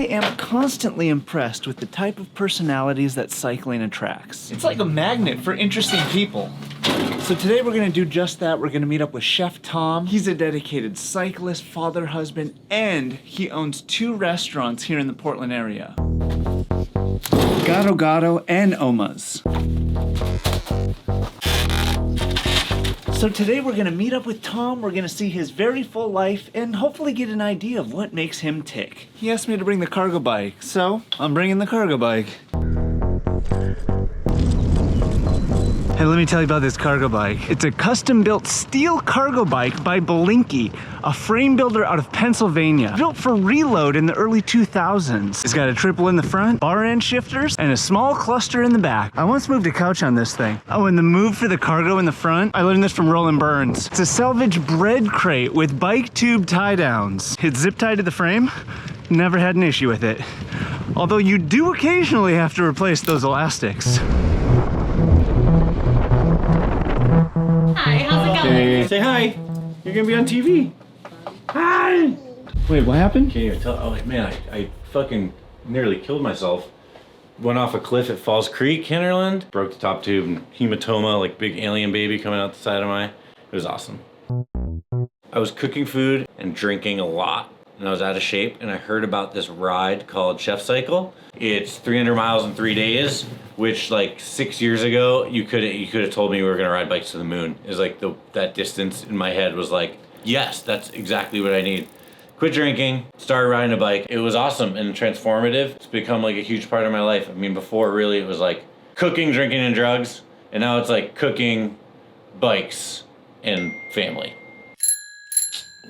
am constantly impressed with the type of personalities that cycling attracts. It's like a magnet for interesting people. So today we're gonna do just that. We're gonna meet up with Chef Tom. He's a dedicated cyclist, father, husband, and he owns 2 restaurants here in the Portland area. Gato Gato and Oma's. So today we're gonna meet up with Tom, we're gonna see his very full life, and hopefully get an idea of what makes him tick. He asked me to bring the cargo bike, so I'm bringing the cargo bike. Hey, let me tell you about this cargo bike. It's a custom-built steel cargo bike by Blinky, a frame builder out of Pennsylvania. Built for reload in the early 2000s. It's got a triple in the front, bar end shifters, and a small cluster in the back. I once moved a couch on this thing. Oh, and the move for the cargo in the front, I learned this from Roland Burns. It's a salvage bread crate with bike tube tie downs. It's zip tied to the frame. Never had an issue with it. Although you do occasionally have to replace those elastics. Hi, how's it going? Hey. Say hi. You're gonna be on TV. Hi. Wait, what happened? Can't even tell. Oh man, I fucking nearly killed myself. Went off a cliff at Falls Creek, Hinterland. Broke the top tube and hematoma, like big alien baby coming out the side of my. It was awesome. I was cooking food and drinking a lot, and I was out of shape, and I heard about this ride called Chef Cycle. It's 300 miles in 3 days, which like 6 years ago, you could have told me we were gonna ride bikes to the moon. It was like that distance in my head was like, yes, that's exactly what I need. Quit drinking, started riding a bike. It was awesome and transformative. It's become like a huge part of my life. I mean, before really it was like cooking, drinking, and drugs, and now it's like cooking, bikes, and family.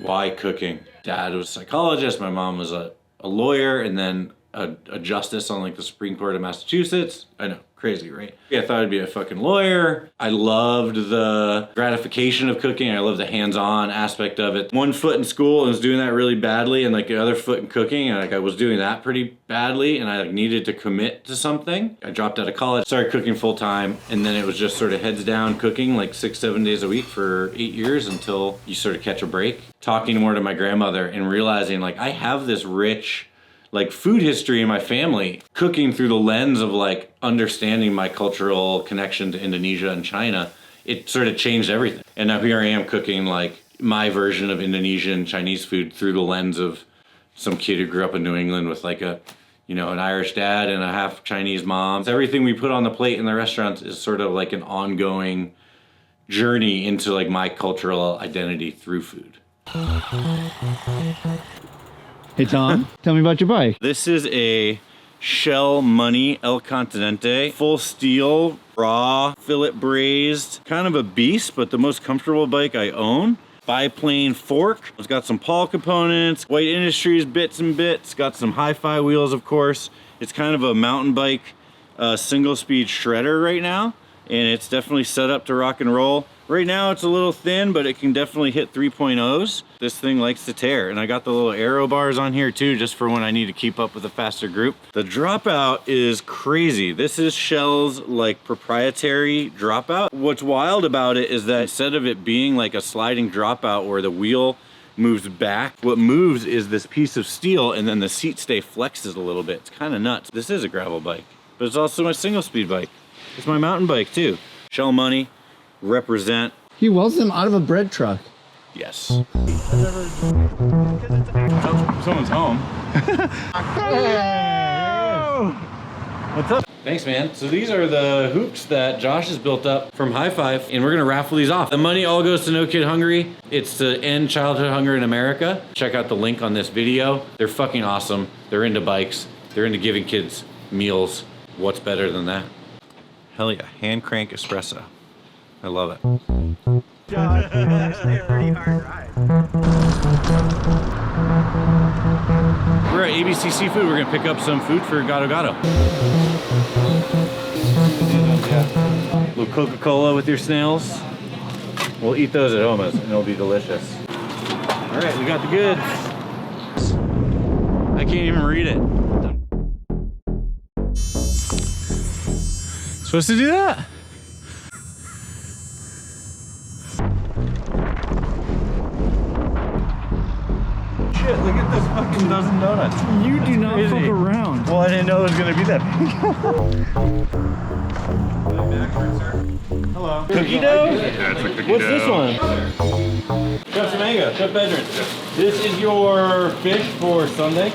Why cooking? Dad was a psychologist, my mom was a lawyer, and then a justice on like the Supreme Court of Massachusetts. I know, crazy, right? Yeah, I thought I'd be a fucking lawyer. I loved the gratification of cooking. I loved the hands-on aspect of it. One foot in school and was doing that really badly, and like the other foot in cooking, and like I was doing that pretty badly, and I like needed to commit to something. I dropped out of college, started cooking full time, and then it was just sort of heads down cooking like 6-7 days a week for 8 years until you sort of catch a break. Talking more to my grandmother and realizing like I have this rich like food history in my family, cooking through the lens of like understanding my cultural connection to Indonesia and China. It sort of changed everything. And now here I am cooking like my version of Indonesian Chinese food through the lens of some kid who grew up in New England with like a, you know, an Irish dad and a half Chinese mom. Everything we put on the plate in the restaurants is sort of like an ongoing journey into like my cultural identity through food. Hey Tom, tell me about your bike. This is a Shell Money El Continente, full steel, raw, fillet braised, kind of a beast, but the most comfortable bike I own. Biplane fork. It's got some Paul components, White Industries bits and bits, got some hi-fi wheels, of course. It's kind of a mountain bike, single speed shredder right now, and it's definitely set up to rock and roll. Right now it's a little thin, but it can definitely hit 3.0s. This thing likes to tear, and I got the little aero bars on here too, just for when I need to keep up with a faster group. The dropout is crazy. This is Shell's like proprietary dropout. What's wild about it is that instead of it being like a sliding dropout where the wheel moves back, what moves is this piece of steel, and then the seat stay flexes a little bit. It's kind of nuts. This is a gravel bike, but it's also my single speed bike. It's my mountain bike too. Shell Money. Represent. He welds them out of a bread truck. Yes. Someone's home. What's up? Thanks, man. So these are the hoops that Josh has built up from High Five, and we're gonna raffle these off. The money all goes to No Kid Hungry. It's to end childhood hunger in America. Check out the link on this video. They're fucking awesome. They're into bikes. They're into giving kids meals. What's better than that? Hell yeah, hand crank espresso. I love it. Actually a pretty hard ride. We're at ABC Seafood. We're gonna pick up some food for Gato Gato. A little Coca-Cola with your snails. We'll eat those at Oma's and it'll be delicious. All right, we got the goods. I can't even read it. Supposed to do that? Shit, look at this fucking dozen donuts. You do not crazy. fuck around. Well, I didn't know it was gonna be that big. Hello. Cookie dough? Yeah, it's a cookie What's dough. this one? Chef Mango, Chef Bedrin. This is your fish for Sunday.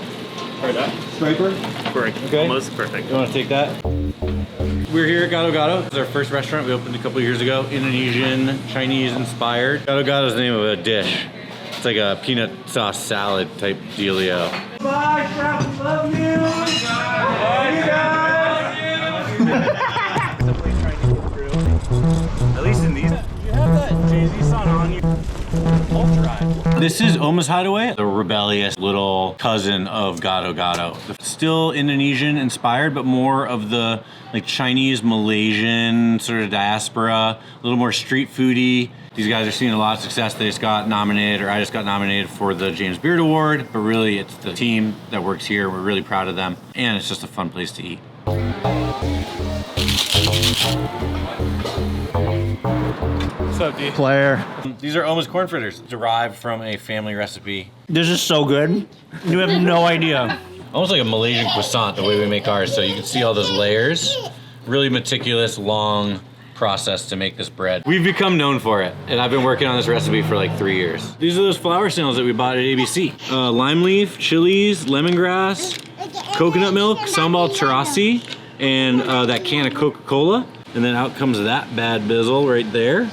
Try that. Striper. Great. Okay. Almost perfect. You want to take that? We're here at Gado Gado. It's our first restaurant we opened a couple years ago. Indonesian, Chinese inspired. Gado Gado is the name of a dish. It's like a peanut sauce salad type dealio. Bye, Chef. Love you. Love you guys. At least in these. You have that Jay-Z song on you. This is Oma's Hideaway, the rebellious little cousin of Gado Gado. Still Indonesian inspired, but more of the like Chinese, Malaysian sort of diaspora, a little more street foodie. These guys are seeing a lot of success. They just got nominated, or I just got nominated for the James Beard Award, but really it's the team that works here. We're really proud of them, and it's just a fun place to eat. What's up, D? Claire. These are Oma's corn fritters, derived from a family recipe. This is so good. You have no idea. Almost like a Malaysian croissant, the way we make ours. So you can see all those layers. Really meticulous, long process to make this bread. We've become known for it, and I've been working on this recipe for like 3 years. These are those flour sandals that we bought at ABC. Lime leaf, chilies, lemongrass, coconut milk, sambal terasi, and that can of Coca-Cola. And then out comes that bad bizzle right there.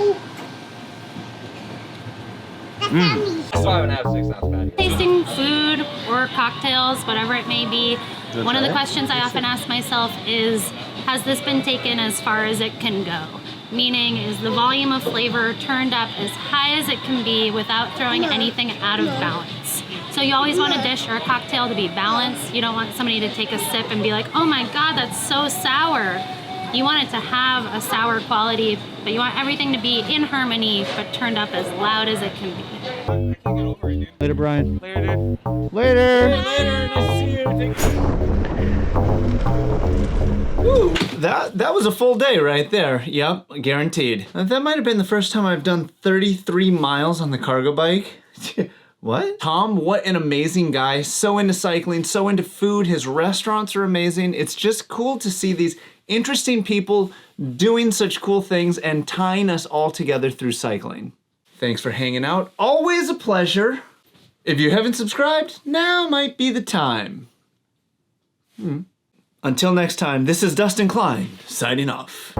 Tasting food or cocktails, whatever it may be, one of the questions I often ask myself is, has this been taken as far as it can go? Meaning, is the volume of flavor turned up as high as it can be without throwing anything out of balance? So you always want a dish or a cocktail to be balanced. You don't want somebody to take a sip and be like, oh my God, that's so sour. You want it to have a sour quality, but you want everything to be in harmony, but turned up as loud as it can be. Later, Brian. Later, dude. Later. Later, nice to see you. Ooh, that was a full day right there. Yep, guaranteed. That might have been the first time I've done 33 miles on the cargo bike. What? Tom, what an amazing guy. So into cycling, so into food. His restaurants are amazing. It's just cool to see these interesting people doing such cool things and tying us all together through cycling. Thanks for hanging out. Always a pleasure. If you haven't subscribed, now might be the time. Until next time, this is Dustin Klein, signing off.